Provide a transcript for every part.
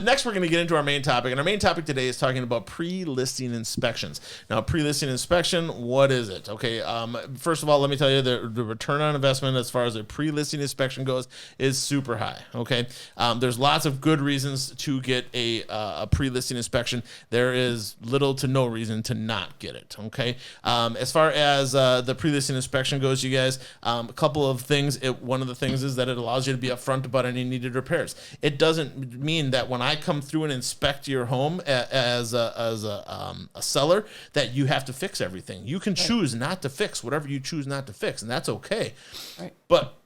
Next, we're going to get into our main topic, and our main topic today is talking about pre-listing inspections. Now, pre-listing inspection, what is it? Okay, first of all, let me tell you the return on investment as far as a pre-listing inspection goes is super high. Okay, there's lots of good reasons to get a pre-listing inspection. There is little to no reason to not get it. Okay, as far as the pre-listing inspection goes, you guys, a couple of things. One of the things is that it allows you to be upfront about any needed repairs. It doesn't mean that when I come through and inspect your home as a seller that you have to fix everything. You can choose not to fix whatever you choose not to fix, and that's okay. Right. But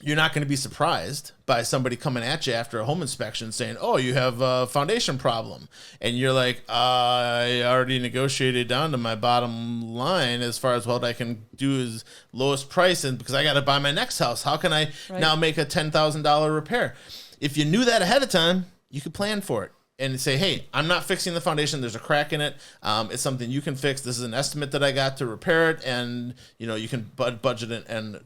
you're not going to be surprised by somebody coming at you after a home inspection saying, oh, you have a foundation problem. And you're like, I already negotiated down to my bottom line as far as what I can do is lowest price, and because I got to buy my next house. How can I now make a $10,000 repair? If you knew that ahead of time, you could plan for it and say, hey, I'm not fixing the foundation. There's a crack in it. It's something you can fix. This is an estimate that I got to repair it. And, you can budget it and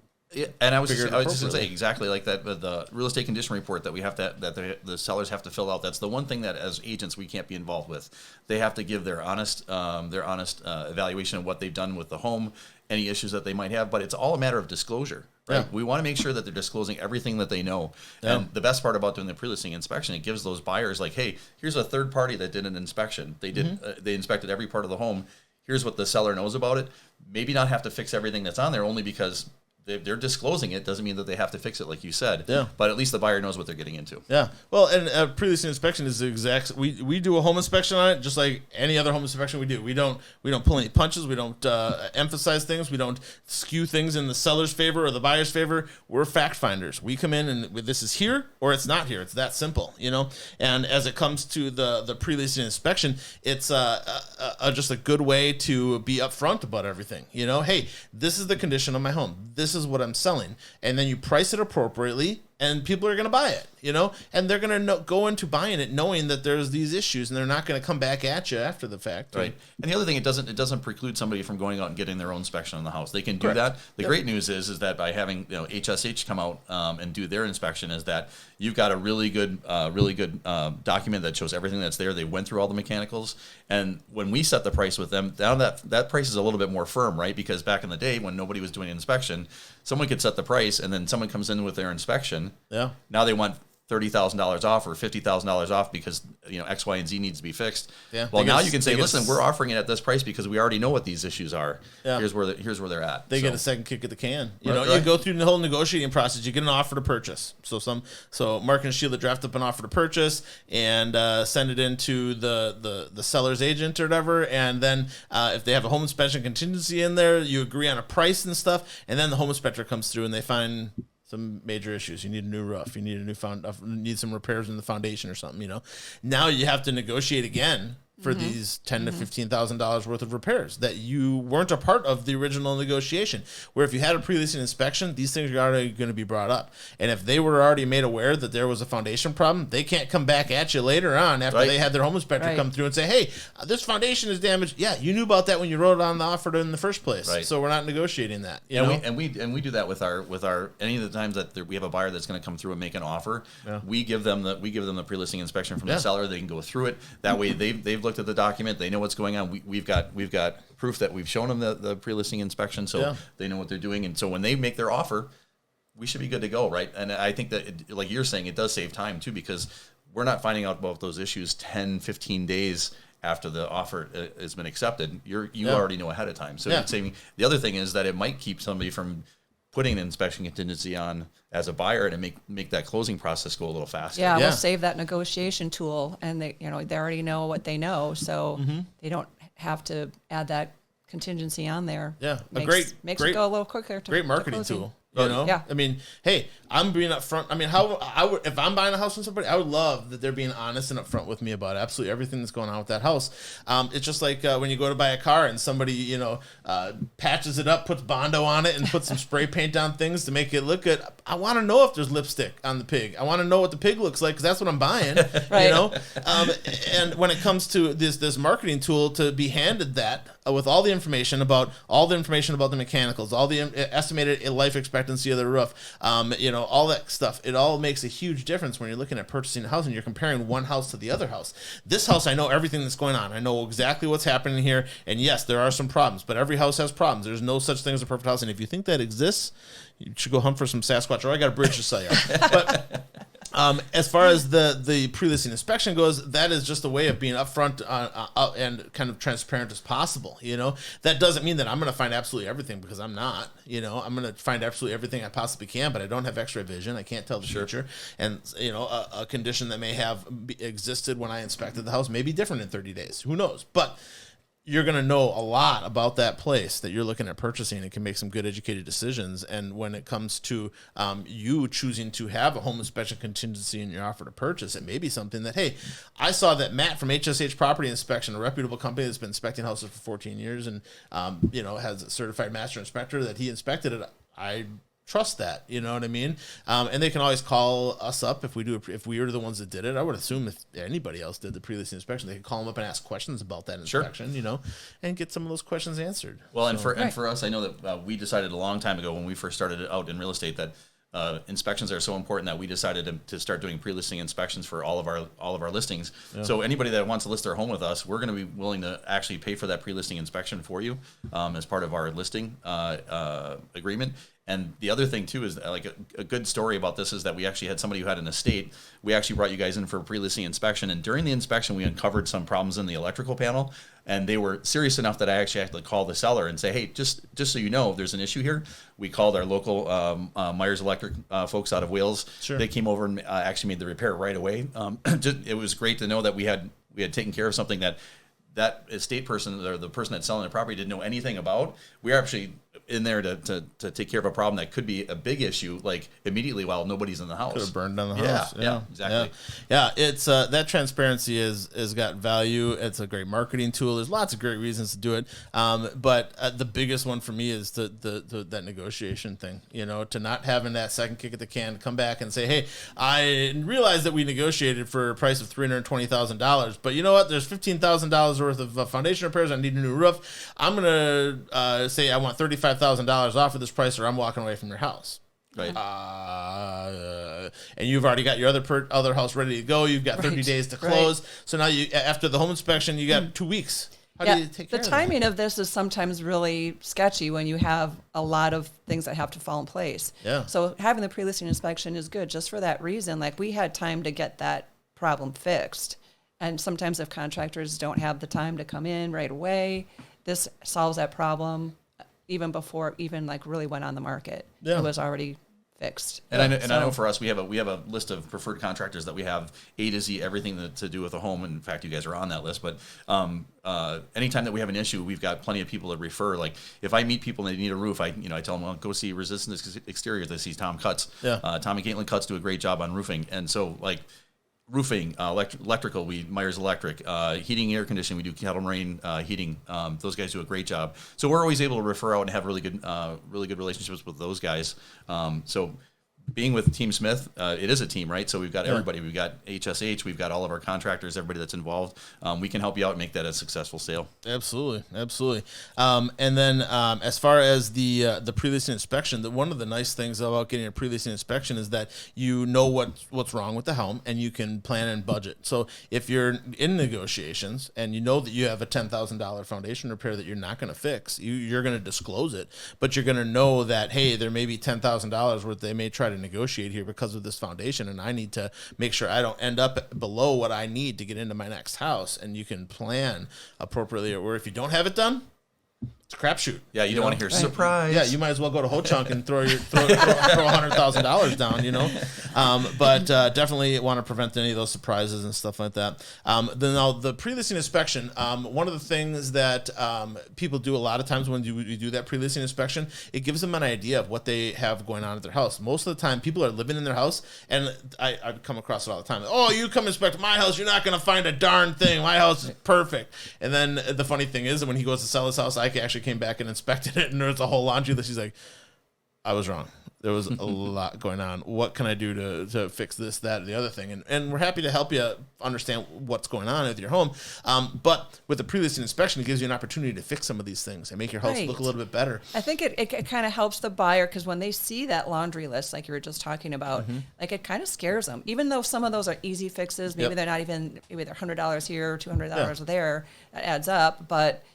and I was just going to say exactly like that. The real estate condition report that we have that the sellers have to fill out. That's the one thing that as agents we can't be involved with. They have to give their honest evaluation of what they've done with the home, any issues that they might have. But it's all a matter of disclosure. Right. Yeah. We want to make sure that they're disclosing everything that they know. Yeah. And the best part about doing the pre-listing inspection, it gives those buyers like, hey, here's a third party that did an inspection. They did they inspected every part of the home. Here's what the seller knows about it. Maybe not have to fix everything that's on there only because they're disclosing it. Doesn't mean that they have to fix it like you said. Yeah. But at least the buyer knows what they're getting into. Yeah. Well, and pre-listing inspection is the exact. We do a home inspection on it just like any other home inspection we do. We don't pull any punches. We don't emphasize things. We don't skew things in the seller's favor or the buyer's favor. We're fact finders. We come in and this is here or it's not here. It's that simple, And as it comes to the pre-listing inspection, it's just a good way to be upfront about everything. Hey, this is the condition of my home. This is what I'm selling, and then you price it appropriately, and people are going to buy it, and they're going to go into buying it knowing that there's these issues, and they're not going to come back at you after the fact. Right. And the other thing, it doesn't preclude somebody from going out and getting their own inspection on the house. They can do that. The great news is that by having HSH come out and do their inspection, is that you've got a really good document that shows everything that's there. They went through all the mechanicals, and when we set the price with them, now that price is a little bit more firm, right? Because back in the day when nobody was doing an inspection, someone could set the price, and then someone comes in with their inspection. Yeah. Now they want $30,000 off or $50,000 off because X, Y, and Z needs to be fixed. Yeah. Well, now you can say, listen, we're offering it at this price because we already know what these issues are. Yeah. Here's where they're at. They get a second kick at the can. You go through the whole negotiating process. You get an offer to purchase. So Mark and Sheila draft up an offer to purchase and send it into the seller's agent or whatever. And then if they have a home inspection contingency in there, you agree on a price and stuff. And then the home inspector comes through and they find some major issues. You need a new roof. You need need some repairs in the foundation or something. Now you have to negotiate again for these $10,000 to $15,000 worth of repairs that you weren't a part of the original negotiation. Where if you had a pre-listing inspection, these things are already going to be brought up. And if they were already made aware that there was a foundation problem, they can't come back at you later on after they had their home inspector come through and say, hey, this foundation is damaged. Yeah, you knew about that when you wrote it on the offer in the first place. Right. So we're not negotiating that. And we do that with our any of the times that we have a buyer that's going to come through and make an offer. Yeah. We give them the pre-listing inspection from the seller. They can go through it. That way they've looked at the document. They know what's going on. We've got proof that we've shown them the pre-listing inspection, so they know what they're doing. And so when they make their offer, we should be good to go, right? And I think that, like you're saying, it does save time too, because we're not finding out about those issues 10, 15 days after the offer has been accepted. You already know ahead of time. So it's saving. The other thing is that it might keep somebody from putting an inspection contingency on as a buyer and make that closing process go a little faster. Yeah, we'll save that negotiation tool, and they already know what they know, so they don't have to add that contingency on there. Yeah, makes it go a little quicker. Great marketing tool. Yeah. I mean, hey, I'm being upfront. I mean, if I'm buying a house from somebody, I would love that they're being honest and upfront with me about absolutely everything that's going on with that house. It's just like when you go to buy a car and somebody, patches it up, puts Bondo on it, and puts some spray paint on things to make it look good. I want to know if there's lipstick on the pig. I want to know what the pig looks like because that's what I'm buying. Right. And when it comes to this marketing tool to be handed that, with all the information about the mechanicals, all the estimated life expectancy of the roof, all that stuff. It all makes a huge difference when you're looking at purchasing a house and you're comparing one house to the other house. This house, I know everything that's going on. I know exactly what's happening here. And yes, there are some problems, but every house has problems. There's no such thing as a perfect house. And if you think that exists, you should go hunt for some Sasquatch, or I got a bridge to sell you. But as far as the pre-listing inspection goes, that is just a way of being upfront and kind of transparent as possible. That doesn't mean that I'm going to find absolutely everything, because I'm not. I'm going to find absolutely everything I possibly can, but I don't have X-ray vision. I can't tell the future. And a condition that may have existed when I inspected the house may be different in 30 days. Who knows? But you're going to know a lot about that place that you're looking at purchasing and can make some good educated decisions. And when it comes to you choosing to have a home inspection contingency in your offer to purchase, it may be something that, hey, I saw that Matt from HSH Property Inspection, a reputable company that's been inspecting houses for 14 years and, has a certified master inspector, that he inspected it. I trust that, you know what I mean? And they can always call us up if we were the ones that did it. I would assume if anybody else did the pre-listing inspection, they could call them up and ask questions about that inspection, and get some of those questions answered. Well, and for us, I know that we decided a long time ago when we first started out in real estate that inspections are so important that we decided to start doing pre-listing inspections for all of our listings. Yeah. So anybody that wants to list their home with us, we're going to be willing to actually pay for that pre-listing inspection for you as part of our listing agreement. And the other thing too is like a good story about this is that we actually had somebody who had an estate. We actually brought you guys in for a pre-listing inspection, and during the inspection we uncovered some problems in the electrical panel, and they were serious enough that I actually had to call the seller and say, hey, just so you know, there's an issue here. We called our local Myers Electric folks out of Wales. Sure. They came over and actually made the repair right away. It was great to know that we had taken care of something that estate person or the person that's selling the property didn't know anything about. We're actually in there to take care of a problem that could be a big issue, like immediately while nobody's in the house. Could have burned down the house. Yeah, exactly. Yeah, it's that transparency is got value. It's a great marketing tool. There's lots of great reasons to do it. But the biggest one for me is that negotiation thing. To not having that second kick at the can, to come back and say, hey, I realize that we negotiated for a price of $320,000, but you know what? There's $15,000 worth of foundation repairs. I need a new roof. I'm gonna say I want $35,000 off of this price, or I'm walking away from your house. Right. And you've already got your other house ready to go. You've got 30 days to close. Right. So now after the home inspection, you got 2 weeks. How do you take care of the timing of this is sometimes really sketchy when you have a lot of things that have to fall in place. Yeah. So having the pre-listing inspection is good just for that reason. Like, we had time to get that problem fixed. And sometimes if contractors don't have the time to come in right away, this solves that problem even before really went on the market. Yeah. It was already fixed. And I know for us, we have a list of preferred contractors that we have A to Z, everything to do with a home. In fact, you guys are on that list. But anytime that we have an issue, we've got plenty of people to refer. Like, if I meet people and they need a roof, I tell them, well, go see Resistance Exteriors. They see Tom Cutts. Yeah. Tom and Caitlin Cutts do a great job on roofing. And so, like, roofing, electrical, Myers Electric, heating, air conditioning, we do Kettle Moraine heating. Those guys do a great job. So we're always able to refer out and have really good relationships with those guys. So being with Team Smith, it is a team, right? So we've got everybody. We've got HSH. We've got all of our contractors, everybody that's involved. We can help you out and make that a successful sale. Absolutely. And then as far as the pre-listing inspection, one of the nice things about getting a pre-listing inspection is that you know what's wrong with the home and you can plan and budget. So if you're in negotiations and you know that you have a $10,000 foundation repair that you're not going to fix, you're going to disclose it, but you're going to know that, hey, there may be $10,000 worth they may try to negotiate here because of this foundation, and I need to make sure I don't end up below what I need to get into my next house. And you can plan appropriately, or if you don't have it done, it's a crapshoot. Yeah, you don't want to hear surprise. Yeah, you might as well go to Ho Chunk and throw $100,000 down, But definitely want to prevent any of those surprises and stuff like that. Then now the pre-listing inspection. One of the things that people do a lot of times when you do that pre-listing inspection, it gives them an idea of what they have going on at their house. Most of the time, people are living in their house, and I come across it all the time. Oh, you come inspect my house, you're not going to find a darn thing. My house is perfect. And then the funny thing is that when he goes to sell his house, I actually came back and inspected it, and there's a whole laundry list. He's like, I was wrong. there was a lot going on. What can I do to fix this, that, or the other thing? And we're happy to help you understand what's going on with your home. But with the pre-listing inspection, it gives you an opportunity to fix some of these things and make your house look a little bit better. I think it kind of helps the buyer, because when they see that laundry list, like you were just talking about, like it kind of scares them. Even though some of those are easy fixes, maybe they're not even, maybe they're $100 here, $200 there, that adds up. But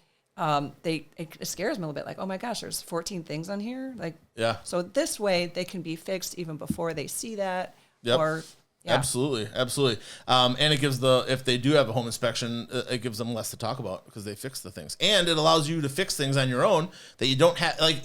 it scares them a little bit, like, oh my gosh, there's 14 things on here. Like, so this way they can be fixed even before they see that. Or Absolutely. And it gives if they do have a home inspection, it gives them less to talk about because they fix the things. And it allows you to fix things on your own that you don't have. Like,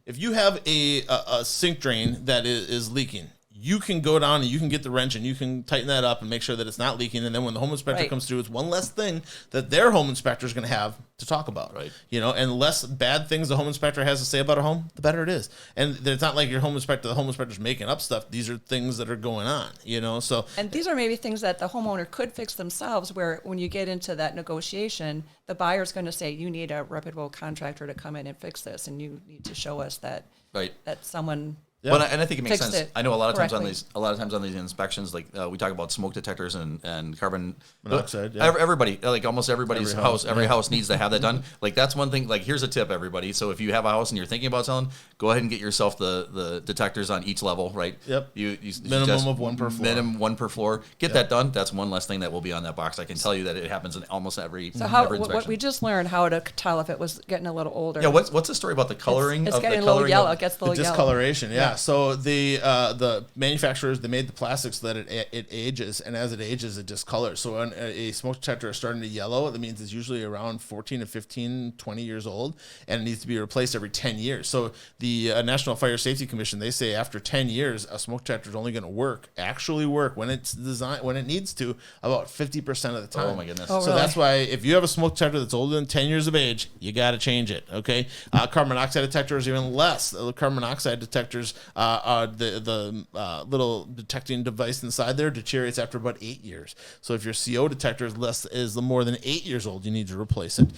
if you have a sink drain that is leaking, you can go down and you can get the wrench and you can tighten that up and make sure that it's not leaking. And then when the home inspector comes through, it's one less thing that their home inspector is going to have to talk about. Right. You know, and the less bad things the home inspector has to say about a home, the better it is. And it's not like the home inspector's making up stuff. These are things that are going on, you know, so. And these are maybe things that the homeowner could fix themselves, where when you get into that negotiation, the buyer's going to say, you need a reputable contractor to come in and fix this. And you need to show us that, that someone... Yeah. Well, and I think it makes sense. I know a lot of times correctly. on these inspections, like we talk about smoke detectors and carbon monoxide. Everybody, like almost everybody's every house needs to have that done. Like that's one thing. Like here's a tip, everybody. So if you have a house and you're thinking about selling, go ahead and get yourself the detectors on each level. Right. Yep. You minimum of one per floor. Minimum one per floor. Get that done. That's one less thing that will be on that box. I can tell you that it happens in almost every. So every inspection. What we just learned how to tell if it was getting a little older. Yeah. What's the story about the coloring? It's getting a little yellow. It gets a little yellow. Discoloration. Yeah. So the manufacturers, they made the plastics so that it ages, and as it ages, it discolors. So when a smoke detector is starting to yellow, that means it's usually around 14 to 15, 20 years old, and it needs to be replaced every 10 years. So the National Fire Safety Commission, they say after 10 years, a smoke detector is only going to actually work when it's designed, when it needs to, about 50% of the time. Oh my goodness. Oh, so really? that's why if you have a smoke detector that's older than 10 years of age, you got to change it. Okay. Carbon monoxide detectors, even less. The carbon monoxide detectors, the little detecting device inside there deteriorates after about 8 years. So if your CO detector is more than 8 years old, you need to replace it.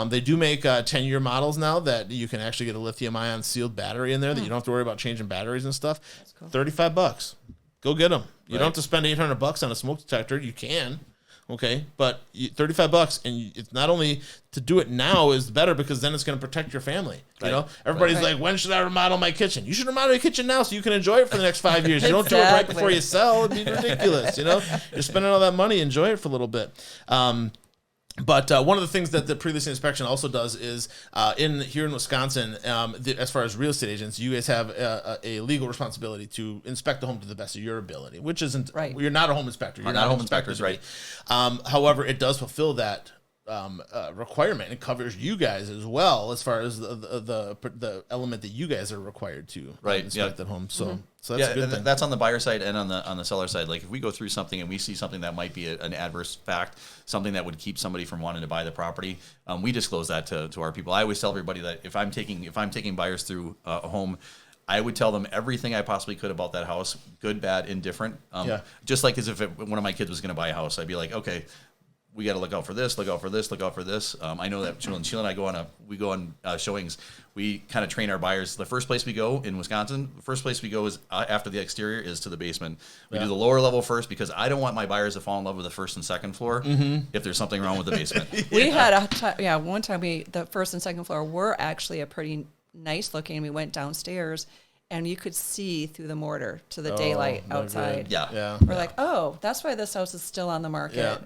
They do make 10-year models now that you can actually get a lithium-ion sealed battery in there that you don't have to worry about changing batteries and stuff. That's cool. $35. Go get them. You don't have to spend $800 on a smoke detector. You can. Okay, but $35, and it's not only to do it now is better because then it's going to protect your family. You know, everybody's like, when should I remodel my kitchen? You should remodel your kitchen now so you can enjoy it for the next 5 years. You don't do it right before you sell. It'd be ridiculous. You know, you're spending all that money. Enjoy it for a little bit. But one of the things that the pre-listing inspection also does is here in Wisconsin, as far as real estate agents, you guys have a legal responsibility to inspect the home to the best of your ability, which isn't you're not a home inspector. You're not home inspectors, right? However, it does fulfill that requirement. It covers you guys as well as far as the element that you guys are required to inspect the home. So that's a good thing. That's on the buyer side and on the seller side. Like if we go through something and we see something that might be an adverse fact, something that would keep somebody from wanting to buy the property, we disclose that to our people. I always tell everybody that if I'm taking buyers through a home, I would tell them everything I possibly could about that house, good, bad, indifferent. Just like as if one of my kids was going to buy a house, I'd be like, okay, we got to look out for this, look out for this, look out for this. I know that Sheila and I go on showings. We kind of train our buyers. The first place we go in Wisconsin, is after the exterior is to the basement. We do the lower level first because I don't want my buyers to fall in love with the first and second floor if there's something wrong with the basement. We had one time the first and second floor were actually a pretty nice looking. We went downstairs and you could see through the mortar to the daylight outside. We're like, oh, that's why this house is still on the market.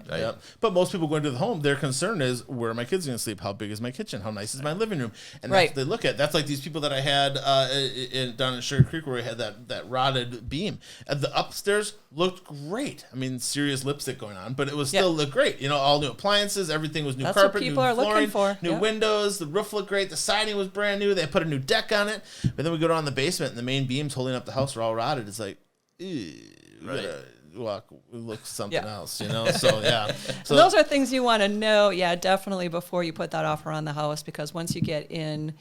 But most people going to the home, their concern is, where are my kids going to sleep? How big is my kitchen? How nice is my living room? And that's what they look at. That's like these people that I had down in Sugar Creek where we had that rotted beam. And the upstairs looked great. I mean, serious lipstick going on, but it was still looked great. You know, all new appliances, everything was new carpet, what people new are flooring, looking for. new windows, the roof looked great, the siding was brand new, they put a new deck on it. But then we go down the basement and the main beams holding up the house are all rotted. It's like, ew, look something else, you know? So, So those are things you want to know, definitely before you put that offer on the house, because once you get in,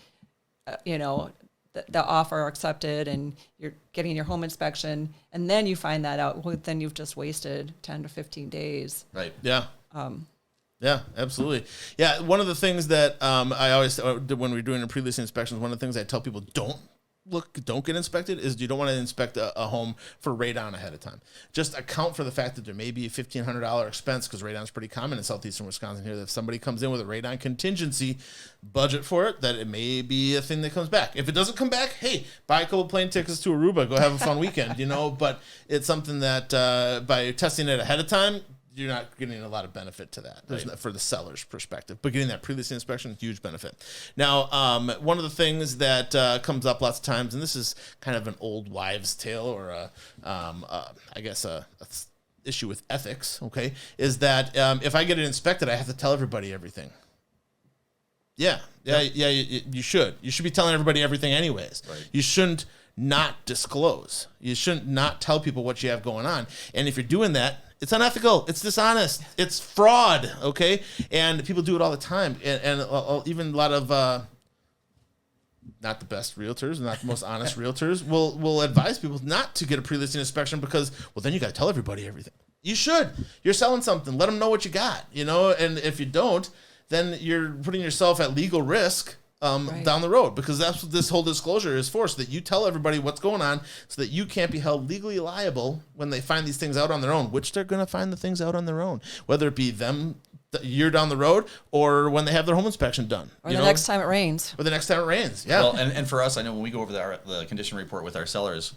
the offer accepted and you're getting your home inspection and then you find that out, well, then you've just wasted 10 to 15 days. Right. Yeah. Yeah, absolutely. Yeah, one of the things that I always, when we're doing the pre-listing inspections, one of the things I tell people, don't don't get inspected is you don't want to inspect a home for radon ahead of time. Just account for the fact that there may be a $1,500 expense, because radon is pretty common in southeastern Wisconsin here. That if somebody comes in with a radon contingency, budget for it, that it may be a thing that comes back. If it doesn't come back, hey, buy a couple plane tickets to Aruba, go have a fun weekend, but it's something that by testing it ahead of time, you're not getting a lot of benefit to that. There's for the seller's perspective, but getting that pre-listing inspection, huge benefit. Now, one of the things that comes up lots of times, and this is kind of an old wives' tale, or I guess a issue with ethics. Okay, is that if I get it inspected, I have to tell everybody everything. Yeah. You should. You should be telling everybody everything, anyways. Right. You shouldn't not disclose. You shouldn't not tell people what you have going on. And if you're doing that, it's unethical. It's dishonest. It's fraud. Okay, and people do it all the time. And even a lot of not the best realtors, not the most honest realtors, will advise people not to get a pre-listing inspection because, well, then you got to tell everybody everything. You should. You're selling something. Let them know what you got. And if you don't, then you're putting yourself at legal risk down the road, because that's what this whole disclosure is for, so that you tell everybody what's going on, so that you can't be held legally liable when they find these things out on their own, which they're going to find the things out on their own, whether it be them a year down the road or when they have their home inspection done. Or the next time it rains. Or the next time it rains, yeah. Well, and for us, I know when we go over the condition report with our sellers,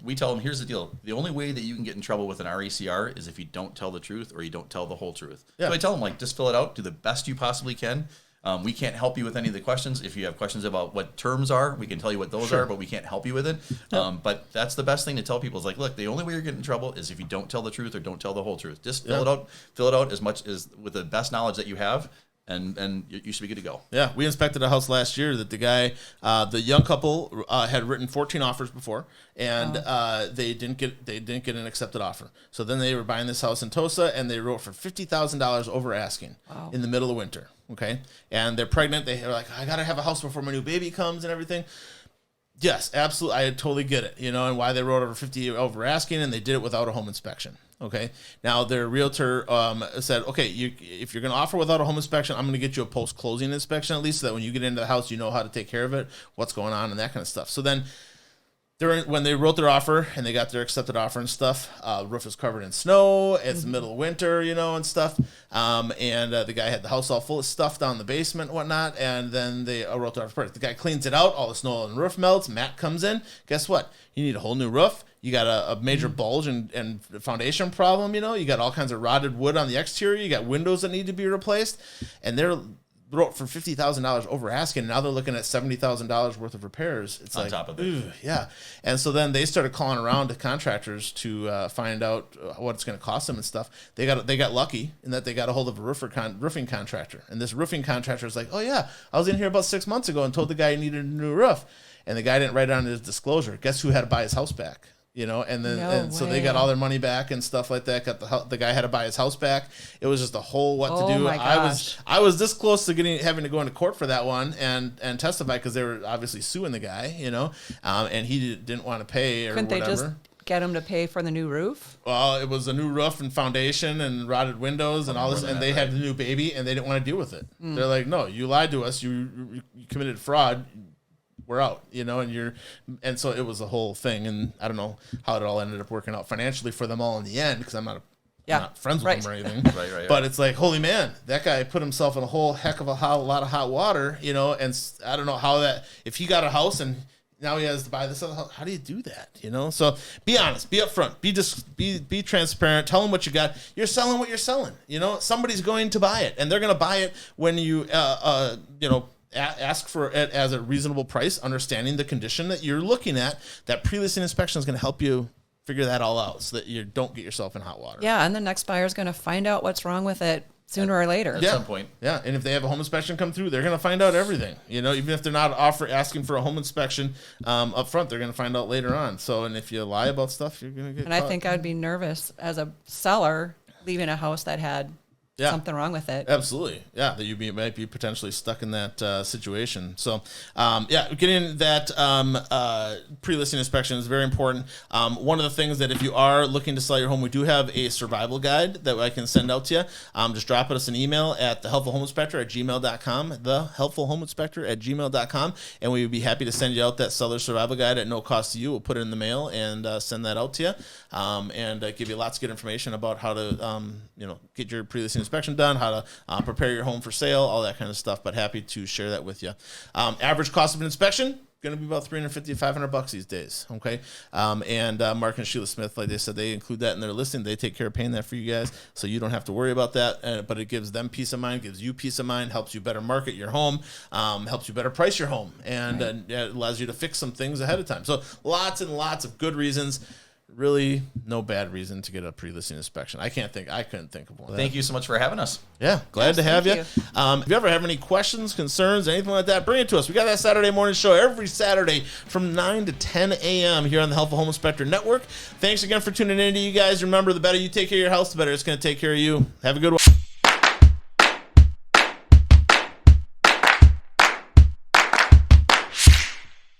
we tell them, here's the deal. The only way that you can get in trouble with an RECR is if you don't tell the truth or you don't tell the whole truth. Yeah. So I tell them, just fill it out, do the best you possibly can. We can't help you with any of the questions. If you have questions about what terms are, we can tell you what those are, but we can't help you with it. But that's the best thing to tell people is look, the only way you're getting in trouble is if you don't tell the truth or don't tell the whole truth. Just fill it out as much as with the best knowledge that you have. And you should be good to go. Yeah, we inspected a house last year that the guy, the young couple, had written 14 offers before, and they didn't get an accepted offer. So then they were buying this house in Tosa, and they wrote for $50,000 over asking in the middle of winter. Okay, and they're pregnant. They were like, I gotta have a house before my new baby comes and everything. Yes, absolutely. I totally get it. And why they wrote over 50 over asking, and they did it without a home inspection. Okay. Now their realtor said, okay, if you're going to offer without a home inspection, I'm going to get you a post-closing inspection at least, so that when you get into the house, you know how to take care of it, what's going on, and that kind of stuff. So then when they wrote their offer and they got their accepted offer and stuff, the roof is covered in snow. It's the middle of winter, and stuff. And the guy had the house all full of stuff down in the basement and whatnot. And then they wrote their offer. The guy cleans it out. All the snow on the roof melts. Matt comes in. Guess what? You need a whole new roof. You got a major bulge and foundation problem. You got all kinds of rotted wood on the exterior. You got windows that need to be replaced. And they're wrote for $50,000 over asking, and now they're looking at $70,000 worth of repairs. It's on top of it. Yeah. And so then they started calling around to contractors to find out what it's going to cost them and stuff. They got lucky in that they got a hold of a roofing contractor, and this roofing contractor is like, oh yeah, I was in here about 6 months ago and told the guy he needed a new roof, and the guy didn't write it on his disclosure. Guess who had to buy his house back? So they got all their money back and stuff like that. Got the guy had to buy his house back. It was just a whole what to do. My gosh. I was this close to having to go into court for that one and testify, because they were obviously suing the guy, and he didn't want to pay or Couldn't whatever. They just get him to pay for the new roof? Well, it was a new roof and foundation and rotted windows and all this, and they had the new baby and they didn't want to deal with it. They're like, no, you lied to us. You committed fraud. We're out, and so it was a whole thing, and I don't know how it all ended up working out financially for them all in the end, because I'm not friends with them or anything. Right. But it's like, holy man, that guy put himself in a whole heck of a lot of hot water, and I don't know how if he got a house and now he has to buy this other house, how do you do that, So be honest, be upfront, be transparent, tell them what you got. You're selling what you're selling, somebody's going to buy it, and they're going to buy it when you, ask for it as a reasonable price, understanding the condition that you're looking at. That pre-listing inspection is going to help you figure that all out, so that you don't get yourself in hot water. Yeah, and the next buyer is going to find out what's wrong with it sooner or later. At some point. Yeah, and if they have a home inspection come through, they're going to find out everything. Even if they're not asking for a home inspection up front, they're going to find out later on. So, and if you lie about stuff, you're going to get And caught. I think I'd be nervous as a seller leaving a house that had something wrong with it. Absolutely. Yeah, that you might be potentially stuck in that situation. So, getting that pre-listing inspection is very important. One of the things that if you are looking to sell your home, we do have a survival guide that I can send out to you. Just drop us an email at thehelpfulhomeinspector@gmail.com, thehelpfulhomeinspector@gmail.com, and we would be happy to send you out that seller survival guide at no cost to you. We'll put it in the mail and send that out to you, and give you lots of good information about how to get your pre-listing inspection done, how to prepare your home for sale, all that kind of stuff. But happy to share that with you. Average cost of an inspection going to be about $350 to $500 these days. Okay, and Mark and Sheila Smith, like they said, they include that in their listing. They take care of paying that for you guys, so you don't have to worry about that. But it gives them peace of mind, gives you peace of mind, helps you better market your home, helps you better price your home, and it allows you to fix some things ahead of time. So lots and lots of good reasons. Really, no bad reason to get a pre-listing inspection. I couldn't think of one. Thank you so much for having us. Yeah, glad to have you. Thank If you ever have any questions, concerns, anything like that, bring it to us. We got that Saturday morning show every Saturday from 9 to 10 a.m. here on the Helpful Home Inspector Network. Thanks again for tuning in to you guys. Remember, the better you take care of your house, the better it's going to take care of you. Have a good one.